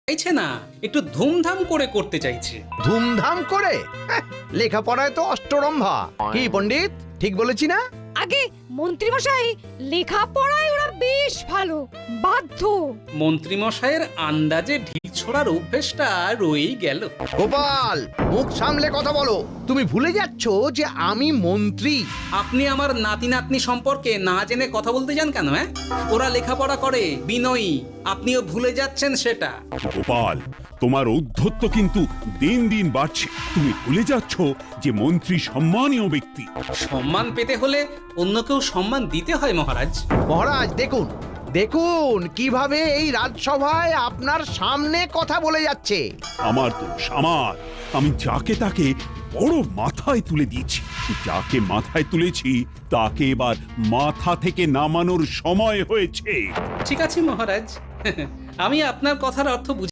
চাইছে না, একটু ধুমধাম করে করতে চাইছে। ধুমধাম করে? লেখাপড়ায় তো অষ্টরম্ভা। কি পণ্ডিত, ঠিক বলেছি না? আগে মন্ত্রীমশাই, লেখাপড়ায় ওরা বেশ ভালো, বাধ্য। মন্ত্রীমশাইয়ের আন্দাজে ঢিল ছোড়ার অভ্যেসটা রয়েই গেল। গোপাল, মুখ সামলে কথা বলো। তুমি ভুলে যাচ্ছ যে আমি মন্ত্রী। আপনি আমার নাতি নাতনি সম্পর্কে না জেনে কথা বলতে যান কেন? ওরা লেখাপড়া করে, বিনয়ী। আপনিও ভুলে যাচ্ছেন সেটা। গোপাল, তোমার ঔদ্ধত্য কিন্তু দিন দিন বাড়ছে। তুমি ভুলে যাচ্ছ যে মন্ত্রী সম্মানীয় ব্যক্তি। সম্মান পেতে হলে অন্য কেউ সম্মান দিতে হয় মহারাজ। মহারাজ দেখুন, দেখুন কিভাবে এই রাজসভায় আপনার সামনে কথা বলে যাচ্ছে। আমার দোষ, আমার। আমি যাকে তাকে বড় মাথায় তুলে দিয়েছি। যাকে মাথায় তুলেছি তাকে এবার মাথা থেকে নামানোর সময় হয়েছে। ঠিক আছে মহারাজ, আমি আপনার কথার অর্থ বুঝি।